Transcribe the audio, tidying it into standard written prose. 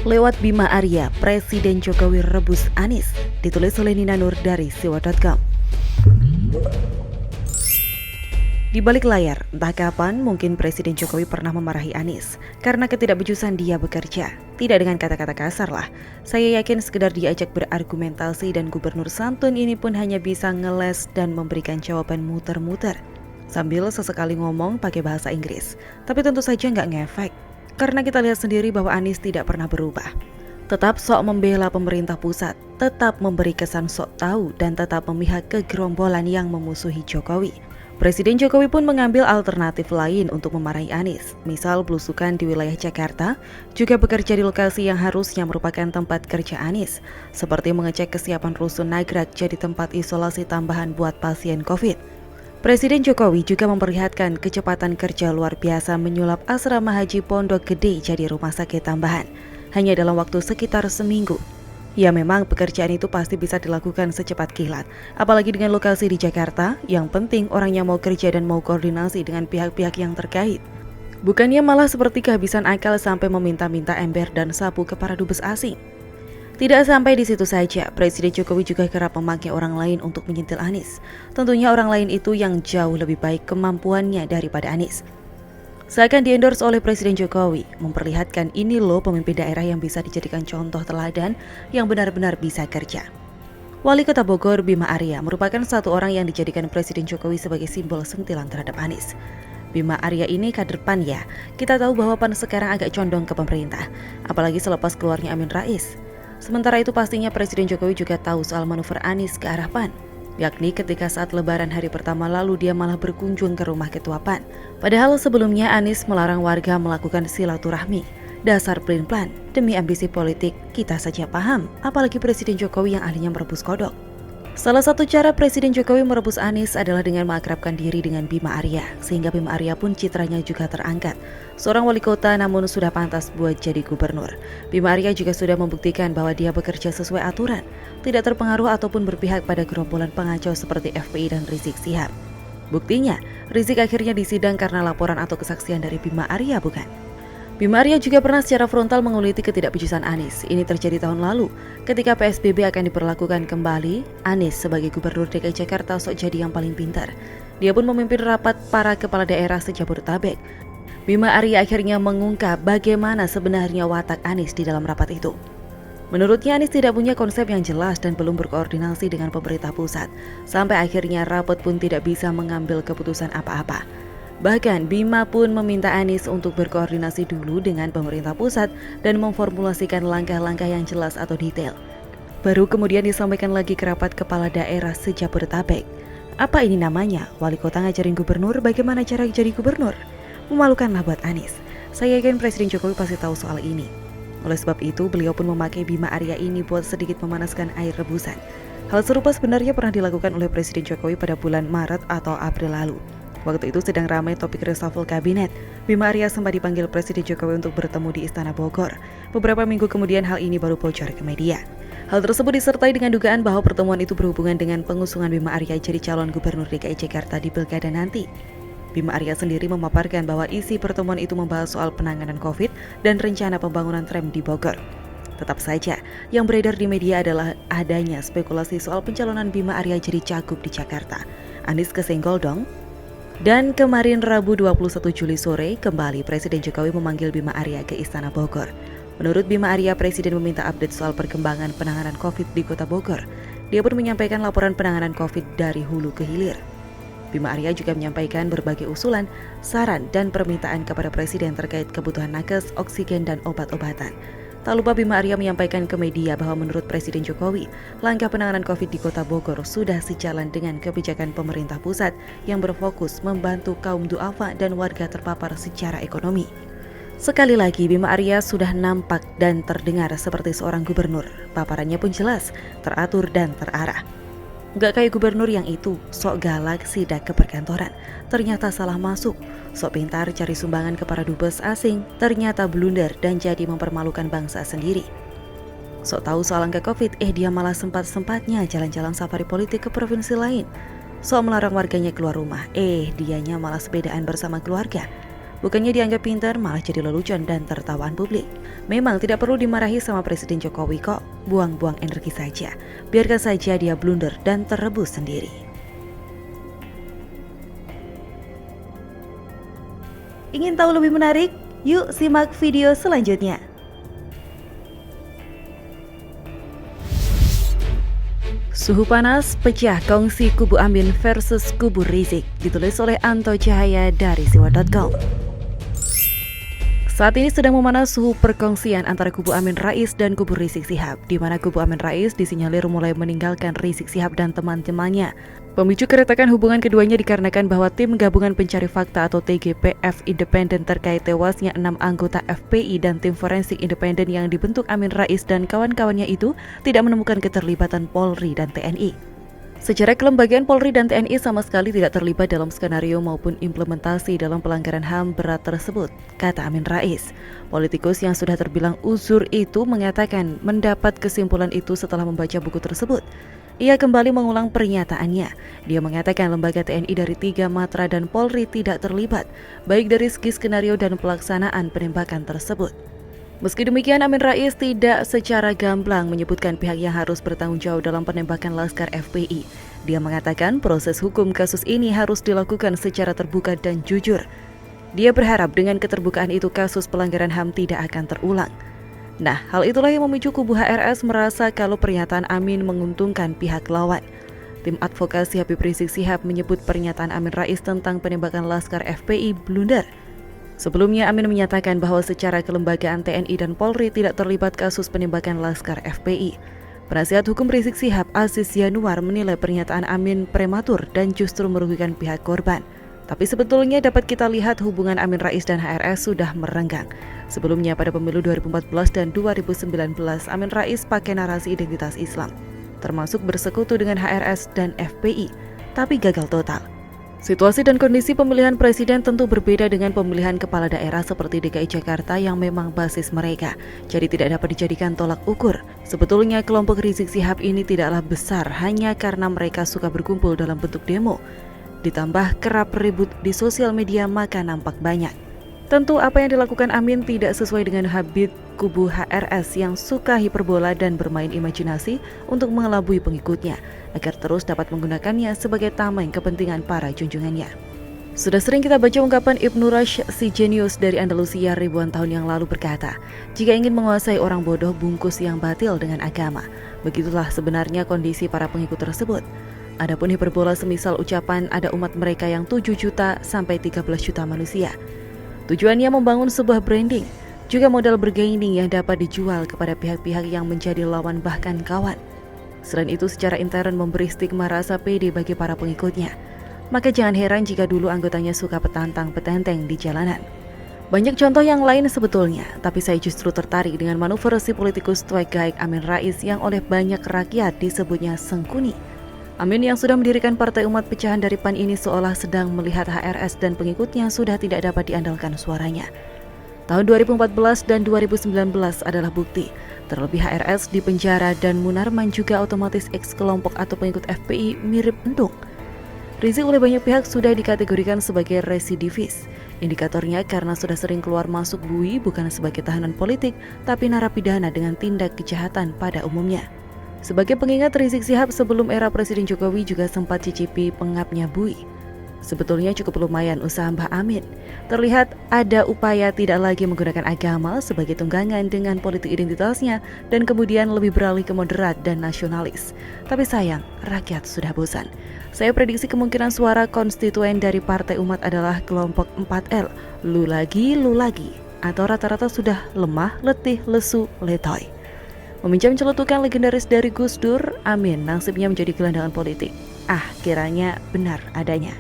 Lewat Bima Arya, Presiden Jokowi rebus Anies, ditulis oleh Nina Nur dari siwa.com. Di balik layar, entah kapan mungkin Presiden Jokowi pernah memarahi Anies karena ketidakbejusan dia bekerja. Tidak dengan kata-kata kasar lah. Saya yakin sekedar diajak berargumentasi dan Gubernur santun ini pun hanya bisa ngeles dan memberikan jawaban muter-muter. Sambil sesekali ngomong pakai bahasa Inggris. Tapi tentu saja nggak ngefek. Karena kita lihat sendiri bahwa Anies tidak pernah berubah. Tetap sok membela pemerintah pusat, tetap memberi kesan sok tahu dan tetap memihak ke gerombolan yang memusuhi Jokowi. Presiden Jokowi pun mengambil alternatif lain untuk memarahi Anies, misal belusukan di wilayah Jakarta, juga bekerja di lokasi yang harusnya merupakan tempat kerja Anies, seperti mengecek kesiapan rusun Nagrak jadi tempat isolasi tambahan buat pasien COVID. Presiden Jokowi juga memperlihatkan kecepatan kerja luar biasa menyulap asrama haji Pondok Gede jadi rumah sakit tambahan, hanya dalam waktu sekitar seminggu. Ya memang pekerjaan itu pasti bisa dilakukan secepat kilat, apalagi dengan lokasi di Jakarta, yang penting orangnya mau kerja dan mau koordinasi dengan pihak-pihak yang terkait. Bukannya malah seperti kehabisan akal sampai meminta-minta ember dan sapu ke para dubes asing. Tidak sampai di situ saja, Presiden Jokowi juga kerap memakai orang lain untuk menyentil Anies. Tentunya orang lain itu yang jauh lebih baik kemampuannya daripada Anies. Seakan di-endorse oleh Presiden Jokowi, memperlihatkan ini loh pemimpin daerah yang bisa dijadikan contoh teladan yang benar-benar bisa kerja. Wali Kota Bogor Bima Arya merupakan satu orang yang dijadikan Presiden Jokowi sebagai simbol sentilan terhadap Anies. Bima Arya ini kader PAN ya, kita tahu bahwa PAN sekarang agak condong ke pemerintah, apalagi selepas keluarnya Amin Rais. Sementara itu pastinya Presiden Jokowi juga tahu soal manuver Anies ke arah PAN. Yakni ketika saat lebaran hari pertama lalu dia malah berkunjung ke rumah ketua PAN. Padahal sebelumnya Anies melarang warga melakukan silaturahmi. Dasar pelin-pelan, demi ambisi politik, kita saja paham, apalagi Presiden Jokowi yang ahlinya merebus kodok. Salah satu cara Presiden Jokowi merebus Anies adalah dengan mengakrabkan diri dengan Bima Arya, sehingga Bima Arya pun citranya juga terangkat. Seorang wali kota namun sudah pantas buat jadi gubernur. Bima Arya juga sudah membuktikan bahwa dia bekerja sesuai aturan, tidak terpengaruh ataupun berpihak pada gerombolan pengacau seperti FPI dan Rizik Syihab. Buktinya, Rizik akhirnya disidang karena laporan atau kesaksian dari Bima Arya bukan? Bima Arya juga pernah secara frontal menguliti ketidakbejusan Anies. Ini terjadi tahun lalu, ketika PSBB akan diberlakukan kembali, Anies sebagai Gubernur DKI Jakarta sok jadi yang paling pintar. Dia pun memimpin rapat para kepala daerah se-Jabodetabek. Bima Arya akhirnya mengungkap bagaimana sebenarnya watak Anies di dalam rapat itu. Menurutnya Anies tidak punya konsep yang jelas dan belum berkoordinasi dengan pemerintah pusat. Sampai akhirnya rapat pun tidak bisa mengambil keputusan apa-apa. Bahkan Bima pun meminta Anies untuk berkoordinasi dulu dengan pemerintah pusat dan memformulasikan langkah-langkah yang jelas atau detail. Baru kemudian disampaikan lagi ke rapat kepala daerah se-Jabodetabek. Apa ini namanya? Wali kota ngajarin gubernur bagaimana cara jadi gubernur? Memalukanlah buat Anies. Saya yakin Presiden Jokowi pasti tahu soal ini. Oleh sebab itu, beliau pun memakai Bima Arya ini buat sedikit memanaskan air rebusan. Hal serupa sebenarnya pernah dilakukan oleh Presiden Jokowi pada bulan Maret atau April lalu. Waktu itu sedang ramai topik reshuffle kabinet. Bima Arya sempat dipanggil Presiden Jokowi untuk bertemu di Istana Bogor. Beberapa minggu kemudian hal ini baru bocor ke media. Hal tersebut disertai dengan dugaan bahwa pertemuan itu berhubungan dengan pengusungan Bima Arya jadi calon Gubernur DKI Jakarta di Pilkada nanti. Bima Arya sendiri memaparkan bahwa isi pertemuan itu membahas soal penanganan COVID dan rencana pembangunan tram di Bogor. Tetap saja, yang beredar di media adalah adanya spekulasi soal pencalonan Bima Arya jadi cagup di Jakarta. Anies kesenggol dong. Dan kemarin Rabu 21 Juli sore, kembali Presiden Jokowi memanggil Bima Arya ke Istana Bogor. Menurut Bima Arya, Presiden meminta update soal perkembangan penanganan COVID di Kota Bogor. Dia pun menyampaikan laporan penanganan COVID dari hulu ke hilir. Bima Arya juga menyampaikan berbagai usulan, saran, dan permintaan kepada Presiden terkait kebutuhan nakes, oksigen, dan obat-obatan. Tak lupa Bima Arya menyampaikan ke media bahwa menurut Presiden Jokowi, langkah penanganan COVID di Kota Bogor sudah sejalan dengan kebijakan pemerintah pusat yang berfokus membantu kaum duafa dan warga terpapar secara ekonomi. Sekali lagi, Bima Arya sudah nampak dan terdengar seperti seorang gubernur. Paparannya pun jelas, teratur, dan terarah. Gak kayak gubernur yang itu, sok galak sidak ke perkantoran, ternyata salah masuk. Sok pintar cari sumbangan ke para dubes asing, ternyata blunder dan jadi mempermalukan bangsa sendiri. Sok tahu soal angka COVID, dia malah sempat-sempatnya jalan-jalan safari politik ke provinsi lain. Sok melarang warganya keluar rumah, dianya malah sepedaan bersama keluarga. Bukannya dianggap pintar, malah jadi lelucon dan tertawaan publik. Memang tidak perlu dimarahi sama Presiden Jokowi kok, buang-buang energi saja. Biarkan saja dia blunder dan terrebus sendiri. Ingin tahu lebih menarik? Yuk simak video selanjutnya. Suhu panas pecah kongsi kubu Amin versus kubu Rizik, ditulis oleh Anto Cahaya dari siwa.com. Saat ini sedang memanas suhu perkongsian antara kubu Amin Rais dan kubu Rizik Sihab, di mana kubu Amin Rais disinyalir mulai meninggalkan Rizik Sihab dan teman-temannya. Pemicu keretakan hubungan keduanya dikarenakan bahwa tim gabungan pencari fakta atau TGPF independen terkait tewasnya 6 anggota FPI dan tim forensik independen yang dibentuk Amin Rais dan kawan-kawannya itu tidak menemukan keterlibatan Polri dan TNI. Secara kelembagaan, Polri dan TNI sama sekali tidak terlibat dalam skenario maupun implementasi dalam pelanggaran HAM berat tersebut, kata Amin Rais. Politikus yang sudah terbilang uzur itu mengatakan mendapat kesimpulan itu setelah membaca buku tersebut. Ia kembali mengulang pernyataannya. Dia mengatakan lembaga TNI dari 3 Matra dan Polri tidak terlibat, baik dari segi skenario dan pelaksanaan penembakan tersebut. Meski demikian, Amin Rais tidak secara gamblang menyebutkan pihak yang harus bertanggung jawab dalam penembakan Laskar FPI. Dia mengatakan proses hukum kasus ini harus dilakukan secara terbuka dan jujur. Dia berharap dengan keterbukaan itu kasus pelanggaran HAM tidak akan terulang. Nah, hal itulah yang memicu kubu HRS merasa kalau pernyataan Amin menguntungkan pihak lawan. Tim advokasi Habib Rizik Sihab menyebut pernyataan Amin Rais tentang penembakan Laskar FPI blunder. Sebelumnya, Amin menyatakan bahwa secara kelembagaan TNI dan Polri tidak terlibat kasus penembakan Laskar FPI. Penasihat hukum Rizik Sihab, Aziz Yanuar, menilai pernyataan Amin prematur dan justru merugikan pihak korban. Tapi sebetulnya dapat kita lihat hubungan Amin Rais dan HRS sudah merenggang. Sebelumnya pada pemilu 2014 dan 2019, Amin Rais pakai narasi identitas Islam, termasuk bersekutu dengan HRS dan FPI, tapi gagal total. Situasi dan kondisi pemilihan presiden tentu berbeda dengan pemilihan kepala daerah seperti DKI Jakarta yang memang basis mereka, jadi tidak dapat dijadikan tolak ukur. Sebetulnya kelompok Rizik Sihab ini tidaklah besar hanya karena mereka suka berkumpul dalam bentuk demo. Ditambah kerap ribut di sosial media, maka nampak banyak. Tentu apa yang dilakukan Amin tidak sesuai dengan habit kubu HRS yang suka hiperbola dan bermain imajinasi untuk mengelabui pengikutnya, agar terus dapat menggunakannya sebagai tameng kepentingan para junjungannya. Sudah sering kita baca ungkapan Ibnu Rushd, si jenius dari Andalusia ribuan tahun yang lalu berkata, jika ingin menguasai orang bodoh, bungkus yang batil dengan agama. Begitulah sebenarnya kondisi para pengikut tersebut. Adapun hiperbola semisal ucapan ada umat mereka yang 7 juta sampai 13 juta manusia. Tujuannya membangun sebuah branding, juga modal bergaining yang dapat dijual kepada pihak-pihak yang menjadi lawan bahkan kawan. Selain itu secara intern memberi stigma rasa pede bagi para pengikutnya. Maka jangan heran jika dulu anggotanya suka petantang-petenteng di jalanan. Banyak contoh yang lain sebetulnya, tapi saya justru tertarik dengan manuver si politikus tuek gaik Amin Rais yang oleh banyak rakyat disebutnya Sengkuni. Amin yang sudah mendirikan Partai Umat Pecahan dari PAN ini seolah sedang melihat HRS dan pengikutnya sudah tidak dapat diandalkan suaranya. Tahun 2014 dan 2019 adalah bukti. Terlebih HRS di penjara dan Munarman juga otomatis ex-kelompok atau pengikut FPI mirip entung. Rizik oleh banyak pihak sudah dikategorikan sebagai residivis. Indikatornya karena sudah sering keluar masuk bui bukan sebagai tahanan politik, tapi narapidana dengan tindak kejahatan pada umumnya. Sebagai pengingat, Rizik Sihab sebelum era Presiden Jokowi juga sempat cicipi pengapnya bui. Sebetulnya cukup lumayan usaha Mbah Amin. Terlihat ada upaya tidak lagi menggunakan agama sebagai tunggangan dengan politik identitasnya dan kemudian lebih beralih ke moderat dan nasionalis. Tapi sayang, rakyat sudah bosan. Saya prediksi kemungkinan suara konstituen dari Partai Umat adalah kelompok 4L, lu lagi, atau rata-rata sudah lemah, letih, lesu, letoy. Meminjam celetukan legendaris dari Gus Dur, Amin nasibnya menjadi gelandangan politik. Kiranya benar adanya.